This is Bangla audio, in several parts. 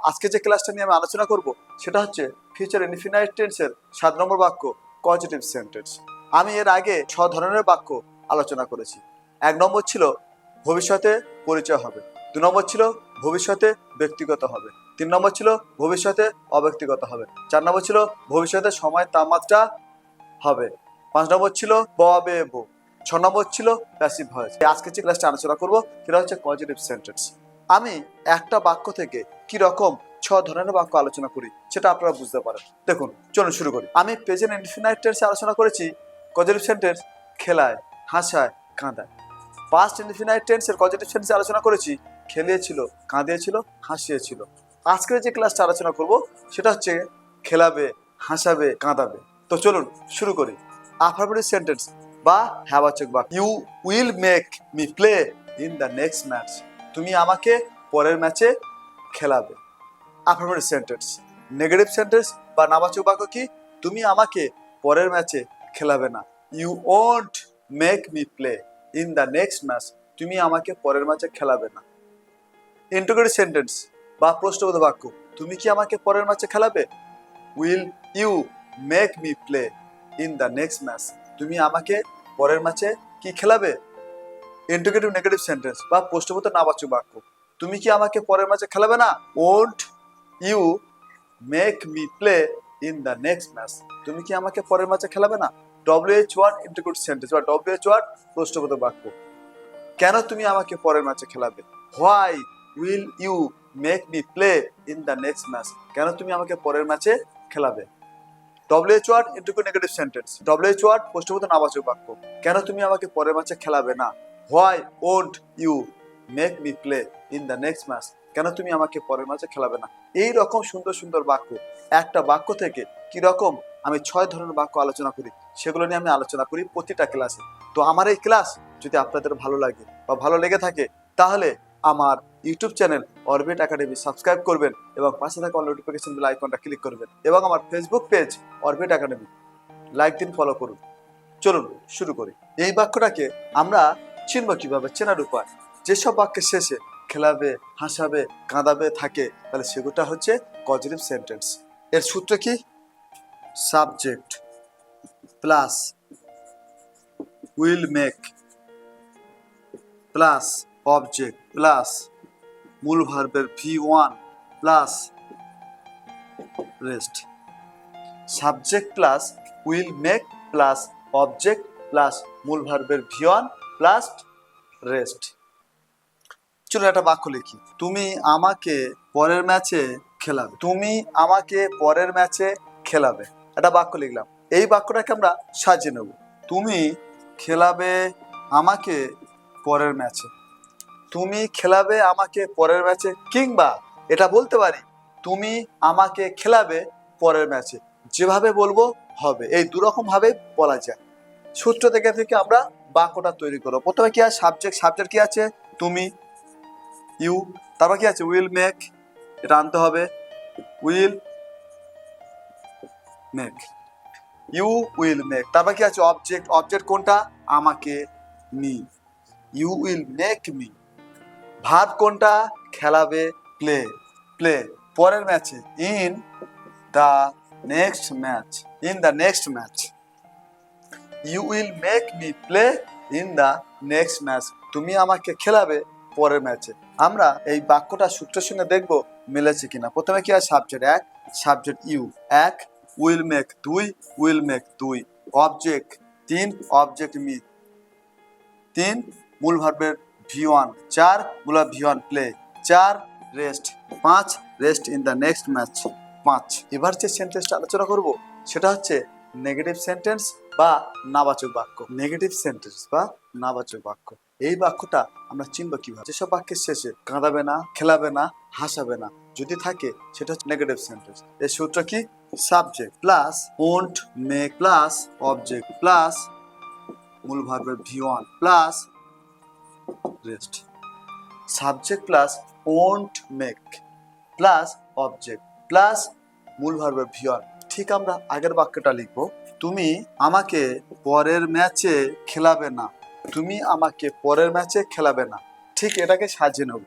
আজকে যে ক্লাসটা নিয়ে আমি আলোচনা করব সেটা হচ্ছে ফিউচার ইনফিনাইট টেন্সের 7 নম্বর বাক্য পজিটিভ সেন্টেন্স। আমি এর আগে 6 ধরনের বাক্য আলোচনা করেছি। 1 নম্বর ছিল ভবিষ্যতে পরিচয় হবে, 2 নম্বর ছিল ভবিষ্যতে ব্যক্তিগত হবে, 3 নম্বর ছিল ভবিষ্যতে অব্যক্তিগত হবে, 4 নম্বর ছিল ভবিষ্যতে সময় তাপমাত্রা হবে, 5 নম্বর ছিল ববেব, 6 নম্বর ছিল প্যাসিভ ভয়েস। আজকে যে ক্লাসটা আলোচনা করব সেটা হচ্ছে পজিটিভ সেন্টেন্স। আমি একটা বাক্য থেকে কি রকম 6 ধরনের বাক্য আলোচনা করি সেটা আপনারা বুঝতে পারেন। দেখুন, চলুন শুরু করি। আমি প্রেজেন্ট ইনফিনাইট টেন্সে আলোচনা করেছি পজিটিভ সেন্টেন্স খেলায়, হাসায়, কাঁদায়। পাস্ট ইনফিনাইট টেন্সের পজিটিভ সেন্টেন্সে আলোচনা করেছি খেলিয়েছিল, কাঁদিয়েছিল, হাসিয়েছিল। আজকের যে ক্লাসটা আলোচনা করব সেটা হচ্ছে খেলাবে, হাসাবে, কাঁদাবে। তো চলুন শুরু করি। আফারমেটিভ সেন্টেন্স বা হ্যাবাচক বাক্য। You will make me play in the next match. তুমি আমাকে পরের ম্যাচে খেলাবে। Affirmative sentence. নেগেটিভ সেন্টেন্স বা নাবাচক বাক্য কি? তুমি আমাকে পরের ম্যাচে খেলাবে না। You won't make me play in the next match. তুমি আমাকে পরের ম্যাচে খেলাবে না। ইন্টারোগেটিভ সেন্টেন্স বা প্রশ্নবোধক বাক্য। তুমি কি আমাকে পরের ম্যাচে খেলাবে? Will you make me play in the next match. তুমি আমাকে পরের ম্যাচে কি খেলাবে? ইন্টারোগেটিভ নেগেটিভ সেন্টেন্স বা প্রশ্নবোধক নাবাচক বাক্য। তুমি কি আমাকে পরের ম্যাচে খেলাবে না? Won't you make me play in the next match. তুমি কি আমাকে পরের ম্যাচে খেলাবে না? WH1 ইন্টারোগেটিভ সেন্টেন্স বা WH1 প্রশ্নবোধক বাক্য। কেন তুমি আমাকে পরের ম্যাচে খেলাবে? Why will you make me play in the next match. কেন তুমি আমাকে পরের ম্যাচে খেলাবে? WH1 interrogative negative sentence. WH1 প্রশ্নবোধক নাবাচক বাক্য। কেন তুমি আমাকে পরের ম্যাচে খেলাবে না? Why won't you make me play in the next match. কেন তুমি আমাকে পরের ম্যাচে খেলাবে না? এই রকম সুন্দর সুন্দর বাক্য, একটা বাক্য থেকে কি রকম আমি 6 ধরনের বাক্য আলোচনা করি সেগুলো নিয়ে আমি আলোচনা করি প্রতিটা ক্লাসে। তো আমার এই ক্লাস যদি আপনাদের ভালো লাগে বা ভালো লেগে থাকে তাহলে আমার YouTube channel orbit academy subscribe করবেন এবং পাশে থাকা অল নোটিফিকেশন বেল আইকনটা ক্লিক করবেন এবং আমার Facebook page Orbit Academy like দিন, ফলো করুন। চলুন শুরু করি। এই বাক্যটাকে আমরা চিনব কিভাবে? চেনার উপায়, যেসব বাক্যের শেষে খেলাবে, হাসাবে, কাঁদাবে থাকে তাহলে সেগুলো হচ্ছে পজিটিভ সেন্টেন্স। এর সূত্র কি? Subject plus will make plus object plus মূল ভার্বের V1 plus rest. Subject plus will make plus object plus মূল ভার্বের V1 প্লাস রেস্ট। চলুন একটা বাক্য লিখি। তুমি আমাকে পরের ম্যাচে খেলাবে। তুমি আমাকে পরের ম্যাচে খেলাবে। একটা বাক্য লিখলাম। এই বাক্যটাকে আমরা সাজিয়ে নেব। তুমি খেলাবে আমাকে পরের ম্যাচে। তুমি খেলাবে আমাকে পরের ম্যাচে, কিংবা এটা বলতে পারি তুমি আমাকে খেলাবে পরের ম্যাচে। যেভাবে বলবো হবে, এই দুরকম ভাবে বলা যায়। সূত্র থেকে আমরা বাক্যটা তৈরি করবো। প্রথমে কি আছে? সাবজেক্ট। সাবজেক্ট কি আছে? তুমি, ইউ। তারপর কি আছে? উইল মেক, এটা আনতে হবে। Will make, you will make. তারপর কি আছে? অবজেক্ট। অবজেক্ট কোনটা? আমাকে, me. You will make me. Verb কোনটা? খেলাবে, প্লে। প্লে পরের ম্যাচে, in the next match. In the next match. You will make me play in the next match. তুমি আমাকে খেলাবে পরের ম্যাচে। আমরা এই বাক্যটা সূত্র শুনে দেখবো মিলেছে কিনা। প্রথমে কি আছে? Subject 1, subject you 1, will make 2, will make 2, object 3, object me 3, মূল ভার্বের V1 4, মূল verb V1 play 4, rest 5, rest in the next match 5। এবার যে সেন্টেন্সটা আলোচনা করব সেটা হচ্ছে নেগেটিভ সেন্টেন্স বা নাবাচক বাক্য। নেগেটিভ সেন্টেন্স বা নাবাচক বাক্য। এই বাক্যটা আমরা চিনব কিভাবে? যেসব বাক্যের শেষে কাঁদাবে না, খেলাবে না, হাসাবে না যদি থাকে সেটা হচ্ছে নেগেটিভ সেন্টেন্স। এর সূত্র কি? Subject plus won't make plus object plus মূল ভার্বের V1 plus rest. Subject plus won't make plus object plus মূল ভার্বের V1। ঠিক আমরা আগের বাক্যটা লিখবো। তুমি আমাকে পরের ম্যাচে খেলাবে না। তুমি আমাকে পরের ম্যাচে খেলাবে না। ঠিক এটাকে সাজিয়ে নেব।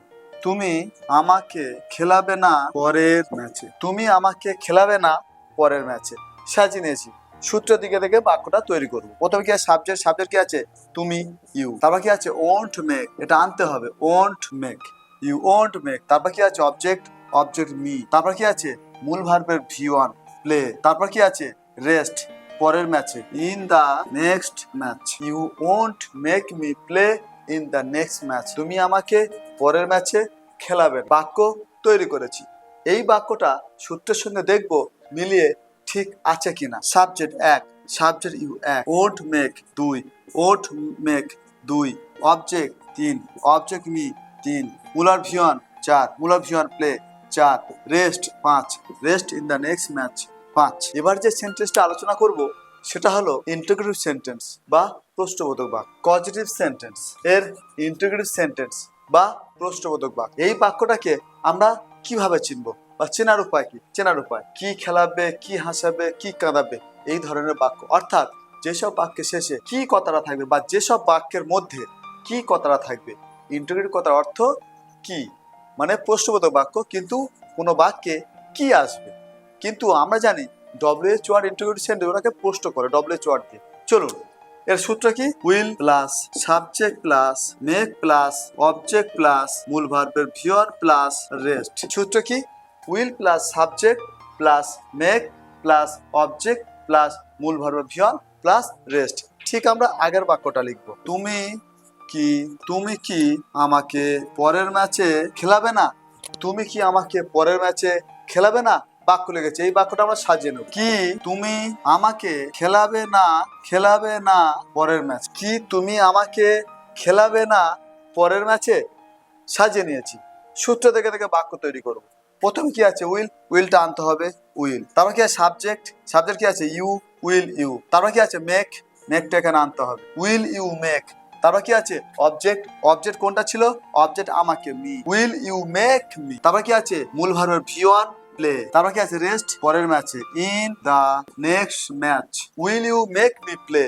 তুমি আমাকে খেলাবে না পরের ম্যাচে। তুমি আমাকে খেলাবে না পরের ম্যাচে সাজিয়ে নিয়েছি। সূত্র দিকে থেকে বাক্যটা তৈরি করবো। প্রথমে কি আছে? সাবজেক্ট। সাবজেক্ট কি আছে? তুমি, ইউ। তারপর কি আছে? ওন্ট মেক, এটা আনতে হবে। Won't make, you won't make. তারপর কি আছে? অবজেক্ট। Object me. তারপর কি আছে? মূল ভার্বের V1 প্লে। তারপর কি আছে? রেস্ট, পরের ম্যাচে। In the next match. You won't make me play in the next match. তুমি আমাকে পরের ম্যাচে খেলাবেন। বাক্য তৈরি করেছি। এই বাক্যটা সূত্রের সঙ্গে দেখব মিলিয়ে ঠিক আছে কিনা। Subject 1, subject you 1, won't make 2, won't make 2, object 3, object me 3, মূলার V1 4, মূলার V1 play 4, rest 5, rest in the next match 5। এবার যে সেন্টেন্সটা আলোচনা করব সেটা হলো ইন্টিগ্রেটিভ সেন্টেন্স বা প্রশ্নবোধক বাক্য। পজিটিভ সেন্টেন্স এর ইন্টিগ্রেটিভ সেন্টেন্স বা প্রশ্নবোধক বাক্য। এই বাক্যটাকে আমরা কিভাবে চিনবো বা চেনার উপায় কি? চেনার উপায় কি? খেলাবে, কি হাসাবে, কি কাঁদাবে, এই ধরনের বাক্য। অর্থাৎ যেসব বাক্যের শেষে কি কথাটা থাকবে বা যেসব বাক্যের মধ্যে কি কথাটা থাকবে। ইন্টিগ্রেটিভ কথার অর্থ কি, মানে প্রশ্নবোধক বাক্য, কিন্তু কোনো বাক্যে কি আসবে। কিন্তু আমরা জানি WH ওয়ার্ড ইন্টিগ্রেটিভ সেন্টেন্স ওটাকে প্রশ্ন করে WH ওয়ার্ড দিয়ে। চলুন, এর সূত্র কি? Will plus subject plus make plus object plus মূল ভার্বের V1 প্লাস রেস্ট। সূত্র কি? Will plus subject plus make plus object plus মূল ভার্বের V1 প্লাস রেস্ট। ঠিক আমরা আগের বাক্যটা লিখবো। তুমি কি আমাকে পরের ম্যাচে খেলাবে না? তুমি কি আমাকে পরের ম্যাচে খেলাবে না? বাক্য লেগেছে। এই বাক্যটা আমরা সাজিয়ে নেব। কি তুমি আমাকে খেলাবে না পরের ম্যাচ। কি তুমি আমাকে খেলাবে না পরের ম্যাচে সাজিয়ে নিয়েছি। সূত্র থেকে থেকে বাক্য তৈরি করব। প্রথমে কি আছে? উইল, উইলটা আনতে হবে। উইল। তারপর কি আছে? সাবজেক্ট। সাবজেক্ট কি আছে? You, will you. তারপর কি আছে? মেক, মেকটা এখানে আনতে হবে। Will you make. তারপর কি আছে? অবজেক্ট। অবজেক্ট কোনটা ছিল? অবজেক্ট আমাকে, me. Will you make me. তারপর কি আছে? মূল ভার্বের V1 প্লে। তারপর কি আছে? রেস্ট, পরের ম্যাচে। In the next match. Will you make me play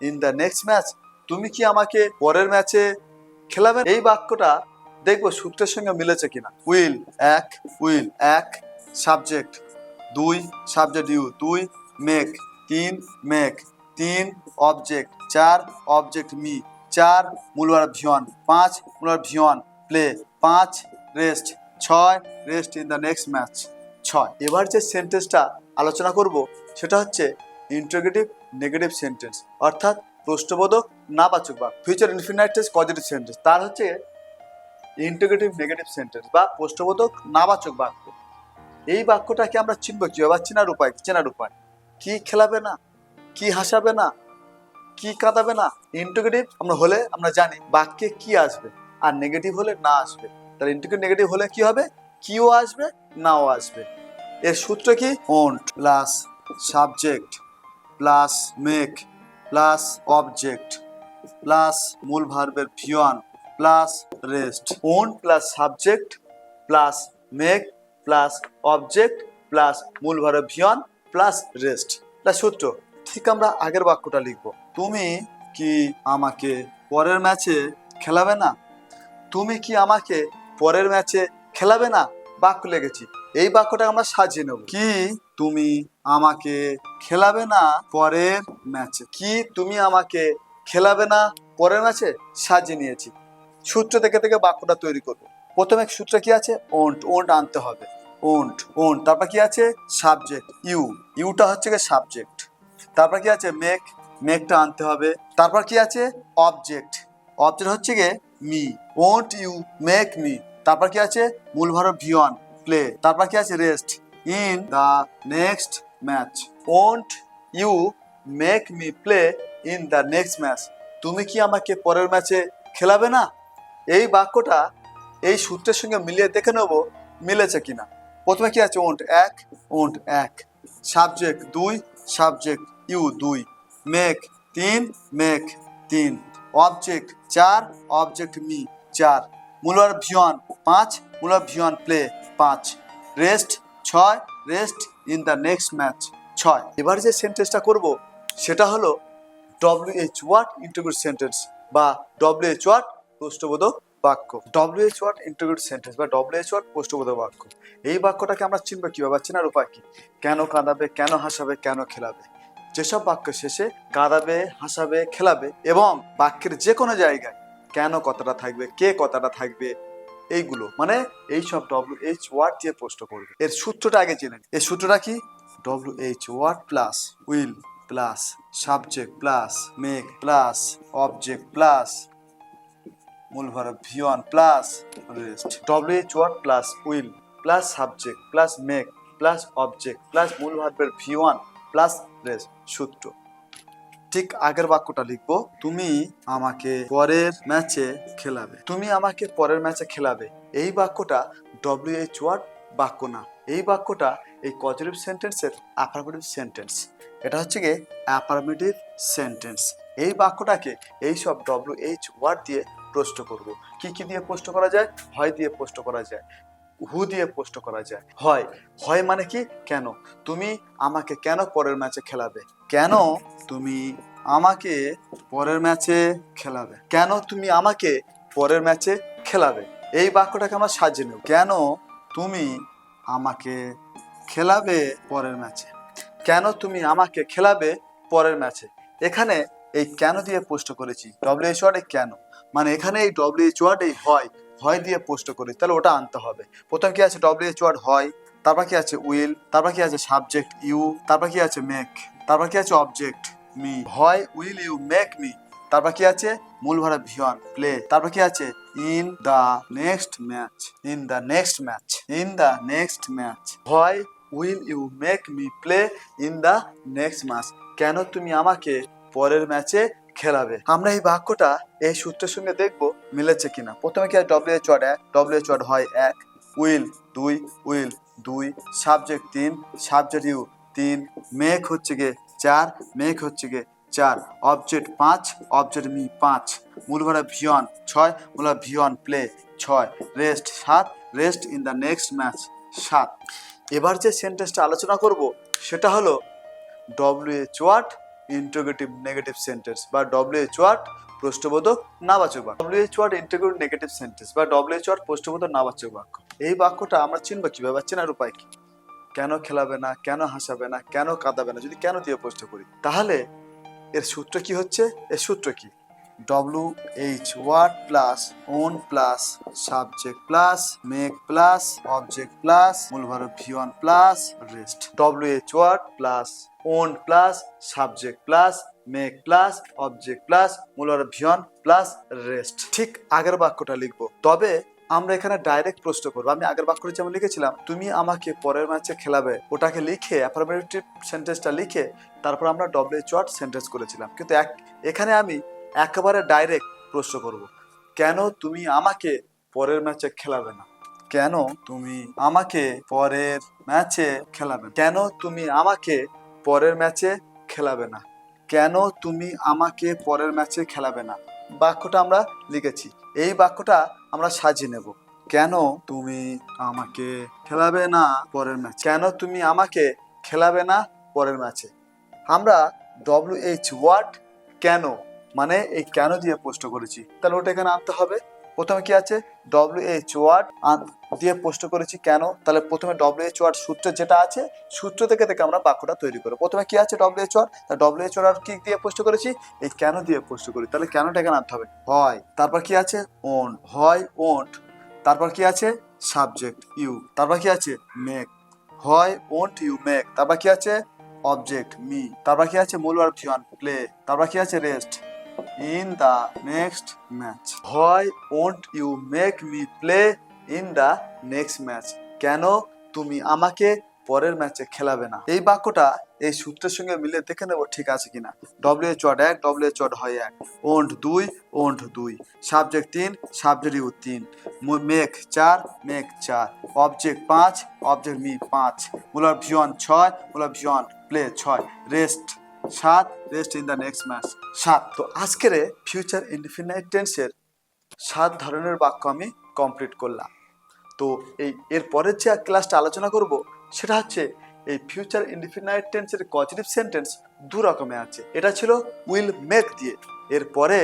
in the next match. তুমি কি আমাকে পরের ম্যাচে খেলাবে? এই বাক্যটা দেখবো সূত্রের সঙ্গে মিলেছে কিনা। Will 1, will 1, subject 2, subject you 2, make 3, make 3, object 4, object me 4, মূল ভার্ব V1 5, মূল verb V1 play 5, rest 6, rest in the next match 6। এবার যে সেন্টেন্সটা আলোচনা করব সেটা হচ্ছে ইন্টারোগেটিভ নেগেটিভ সেন্টেন্স, অর্থাৎ প্রশ্নবোধক নাবাচক বাক্য। Future infinite tense positive sentence, তার হচ্ছে ইন্টিগ্রেটিভ নেগেটিভ সেন্টেন্স বা প্রশ্নবোধক নাবাচক বাক্য। এই বাক্যটাকে আমরা চিনব কিভাবে? চেনার উপায়। চেনার উপায় কি? খেলাবে না, কি হাসাবে না, কি কাঁদাবে না। ইন্টিগ্রেটিভ আমরা হলে আমরা জানি বাক্যে কি আসবে, আর নেগেটিভ হলে না আসবে। তাহলে ইন্টিগ্রেটিভ নেগেটিভ হলে কি হবে? কিও আসবে, নাও আসবে। এর সূত্র কি? Won't plus subject plus make plus object plus মূল ভার্বের V1 plus rest. Won't plus subject plus make plus object plus মূল ভার্বের V1 প্লাস রেস্ট। প্লাস সূত্র। ঠিক আমরা আগের বাক্যটা লিখব। তুমি কি আমাকে পরের ম্যাচে খেলাবে না? তুমি কি আমাকে পরের ম্যাচে খেলাবে না? বাক্য লেগেছি। এই বাক্যটা আমরা সাজিয়ে নেব। কি তুমি আমাকে খেলাবে না পরের ম্যাচে। কি তুমি আমাকে খেলাবে না পরের ম্যাচে সাজিয়ে নিয়েছি। সূত্র থেকে থেকে বাক্যটা তৈরি করব। প্রথমে সূত্র কি আছে? ওন্ট, ওন্ট আনতে হবে। Won't, won't. তারপর কি আছে? সাবজেক্ট ইউ, ইউটা হচ্ছে গিয়ে সাবজেক্ট। তারপর কি আছে? মেক, মেকটা আনতে হবে। তারপর কি আছে? অবজেক্ট, অবজেক্ট হচ্ছে গিয়ে me. Won't you make me. তারপর কি আছে? মূল ভার্ব V1 প্লে। তারপর কি আছে? Rest in the next match. Won't you make me play in the next match. তুমি কি আমাকে পরের ম্যাচে খেলাবে না? এই বাক্যটা এই সূত্রের সঙ্গে মিলিয়ে দেখে নেব মিলেছে কিনা। প্রথমে কি আছে? Won't 1, won't 1, subject 2, subject you 2, make 3, make 3, object 4, object me 4, মূল ভার্ব V1 5, মূল verb V1 play 5, rest 6, rest in the next match 6। এবার যে সেন্টেন্সটা করব সেটা হলো WH ওয়ার্ড ইন্টিগ্রেটিভ সেন্টেন্স বা WH ওয়ার্ড প্রশ্নবোধক বাক্য, ডব্লিউএইচ ওয়ার্ড ইন্টিগ্রেটেড সেন্টেন্স বা ডব্লিউএইচ ওয়ার্ড প্রশ্নবোধক বাক্য। এই বাক্যটাকে আমরা চিনব কিভাবে? চেনার উপায় কি? কেন কাঁদাবে, কেন হাসাবে, কেন খেলাবে। যেসব বাক্য শেষে কাঁদাবে, হাসাবে, খেলাবে এবং বাক্যের যে কোনো জায়গায় কেন কথাটা থাকবে, কে কথাটা থাকবে, এইগুলো মানে এইসব ডব্লিউএইচ ওয়ার্ড দিয়ে প্রশ্ন করবে। এর সূত্রটা আগে জেনে নিন। এর সূত্রটা কি? WH word plus will plus subject plus make plus object plus মূল verb V1 plus rest. WH word plus will plus subject plus make plus object plus মূল ভার্বের V1 প্লাস রেস্ট। সূত্র ঠিক আগের বাক্যটা লিখবো, তুমি আমাকে পরের ম্যাচে খেলাবে। তুমি আমাকে পরের ম্যাচে খেলাবে। এই বাক্যটা ডব্লিউএইচ ওয়ার্ড বাক্য না। এই বাক্যটা এই কজেটিভ সেন্টেন্সের অ্যাফার্মেটিভ সেন্টেন্স। এটা হচ্ছে গিয়ে অ্যাফার্মেটিভ সেন্টেন্স। এই বাক্যটাকে এইসব ডব্লিউএইচ ওয়ার্ড দিয়ে প্রশ্ন করব। কি কি দিয়ে প্রশ্ন করা যায়? হয় দিয়ে প্রশ্ন করা যায়, হু দিয়ে প্রশ্ন করা যায়। হয়, হয় মানে কি? কেন। তুমি আমাকে কেন পরের ম্যাচে খেলাবে? কেন তুমি আমাকে পরের ম্যাচে খেলাবে? কেন তুমি আমাকে পরের ম্যাচে খেলাবে? এই বাক্যটাকে আমরা সাজিয়ে নেব। কেন তুমি আমাকে খেলাবে পরের ম্যাচে? কেন তুমি আমাকে খেলাবে পরের ম্যাচে? এখানে এই কেন দিয়ে প্রশ্ন করেছি, ডব্লিউএইচ ওয়ার্ড কেন, মানে এখানে এই ডব্লিউএইচ ওয়ার্ড এই হয় দিয়ে প্রশ্ন করেছি, তাহলে ওটা আনতে হবে। প্রথম কি আছে? ডব্লিউএইচ ওয়ার্ড হয়, তারপর কি আছে? উইল, তারপর কি আছে? সাবজেক্ট ইউ, তারপর কি আছে? মেক, তারপর কি আছে? Object me. হয়, উইল, ইউ, মেক, মি। তারপর কি আছে? মূল ভার্ব V1 প্লে। তারপর কি আছে? In the next match, in the next match, in the next match. হয়, will you make me play in the next match. কেন তুমি আমাকে পরের ম্যাচে খেলাবে। আমরা এই বাক্যটা এই সূত্রের সঙ্গে দেখব মিলেছে কিনা। প্রথমে কি আছে? ডব্লিউএইচ ওয়ার্ড এক, ডব্লিউএইচ ওয়ার্ড হয় এক, উইল দুই, উইল দুই, সাবজেক্ট তিন, সাবজেক্ট ইউ তিন, মেক হচ্ছে গিয়ে চার, মেক হচ্ছে গিয়ে চার, অবজেক্ট পাঁচ, অবজেক্ট মি পাঁচ, মূল ভার্ব V1 ছয়, মূল ভার্ব V1 প্লে ছয়, রেস্ট সাত, rest in the next match সাত। এবার যে সেন্টেন্সটা আলোচনা করব সেটা হলো W H word integrative negative sentence বা ডব্লিউএইচ ওয়ার্ড প্রশ্নবোধক নাবাচক বাক্য। W H word integrative negative sentence বা ডব্লিউএইচ ওয়ার্ড প্রশ্নবোধক নাবাচক বাক্য। এই বাক্যটা আমরা চিনব কিভাবে? চেনার উপায় কি? কেন খেলাবে না, কেন হাসাবে না, কেন কাঁদাবে না, যদি কেন দিয়ে প্রশ্ন করি তাহলে এর সূত্র কি হচ্ছে? এর সূত্র কি? WH word plus own plus subject plus make plus object plus মূল verb V1 plus rest. WH word plus own plus subject plus make plus object plus মূল ভার্ব V1 প্লাস রেস্ট। ঠিক আগের বাক্যটা লিখবো, তবে আমরা এখানে ডাইরেক্ট প্রশ্ন করবো। আমি আগের বাক্যটা যেমন লিখেছিলাম, তুমি আমাকে পরের ম্যাচে খেলাবে, ওটাকে লিখে অ্যাফার্মেটিভ সেন্টেন্সটা লিখে তারপর আমরা ডব্লিউএইচ ওয়ার্ড সেন্টেন্স করেছিলাম। কিন্তু এখানে আমি একেবারে ডাইরেক্ট প্রশ্ন করব, কেন তুমি আমাকে পরের ম্যাচে খেলাবে না? কেন তুমি আমাকে পরের ম্যাচে খেলাবে না? কেন তুমি আমাকে পরের ম্যাচে খেলাবে না? কেন তুমি আমাকে পরের ম্যাচে খেলাবে না? বাক্যটা আমরা লিখেছি, এই বাক্যটা আমরা সাজিয়ে নেব। কেন তুমি আমাকে খেলাবে না পরের ম্যাচে? কেন তুমি আমাকে খেলাবে না পরের ম্যাচে? আমরা ডব্লিউএইচ ওয়ার্ড কেন মানে এই কেন দিয়ে প্রশ্ন করেছি, তাহলে ওটা এখানে আনতে হবে। প্রথমে কি আছে? ডব্লিউএইচ ওয়ার্ড দিয়ে প্রশ্ন করেছি কেন, তাহলে প্রথমে ডব্লিউএইচ ওয়ার্ড সূত্র যেটা আছে সূত্র থেকে আমরা বাক্যটা তৈরি করব। প্রথমে কি আছে? ডব্লিউএইচ ওয়ার্ড, ডব্লিউএইচ ওয়ার্ড কি দিয়ে প্রশ্ন করেছি? এই কেন দিয়ে প্রশ্ন করি, তাহলে কেনটা এখানে আনতে হবে। হয়, তারপর কি আছে? ওন, হয় ওন্ট, তারপর কি আছে? সাবজেক্ট ইউ, তারপর কি আছে? মেক, হয় ওন্ট ইউ মেক, তারপর কি আছে? অবজেক্ট মি, তারপর কি আছে? মূল ভার্ব V1 প্লে, তারপর কি আছে? Rest in the next match. Why won't you make me play in the next match? কেন তুমি আমাকে পরের ম্যাচে খেলাবে না? এই বাক্যটা এই সূত্রের সঙ্গে মিলে দেখে নেব ঠিক আছে কিনা। ডব্লিউএইচ ওয়ার্ড এক, ডব্লিউএইচ ওয়ার্ড হয় এক, ওন্ট দুই, ওন্ট দুই, সাবজেক্ট তিন, সাবজেক্ট ইউ তিন, মেক চার, মেক চার, অবজেক্ট পাঁচ, অবজেক্ট মি পাঁচ, মূল ভার্ব V1 ছয়, মূল ভার্ব V1 প্লে ছয়, রেস্ট সাত, rest in the next match সাত। তো আজকের ফিউচার ইনডিফিনাইট টেন্সের 7 ধরনের বাক্য আমি কমপ্লিট করলাম। তো এর পরের যে ক্লাসটা আলোচনা করব সেটা হচ্ছে এই ফিউচার ইনডিফিনাইট টেন্সের কজেটিভ সেন্টেন্স দু রকমের আছে। এটা ছিল উইল মেক দিয়ে, এরপরে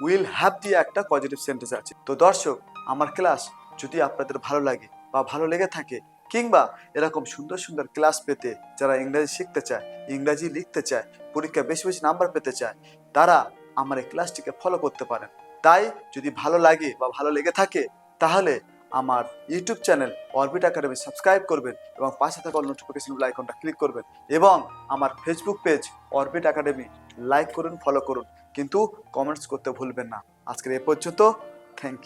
উইল হ্যাভ দিয়ে একটা পজিটিভ সেন্টেন্স আছে। তো দর্শক, আমার ক্লাস যদি আপনাদের ভালো লাগে বা ভালো লেগে থাকে, কিংবা এরকম সুন্দর সুন্দর ক্লাস পেতে যারা ইংরেজি শিখতে চায়, ইংরেজি লিখতে চায়, পরীক্ষায় বেশি বেশি নাম্বার পেতে চায়, তারা আমার এই ক্লাসটিকে ফলো করতে পারেন। তাই যদি ভালো লাগে বা ভালো লেগে থাকে, তাহলে আমার YouTube channel orbit academy subscribe করবেন এবং পাশে থাকা নোটিফিকেশন আইকনটা ক্লিক করবেন, এবং আমার Facebook page Orbit Academy like করুন, ফলো করুন, কিন্তু কমেন্টস করতে ভুলবেন না। আজকের এ পর্যন্ত। Thank you.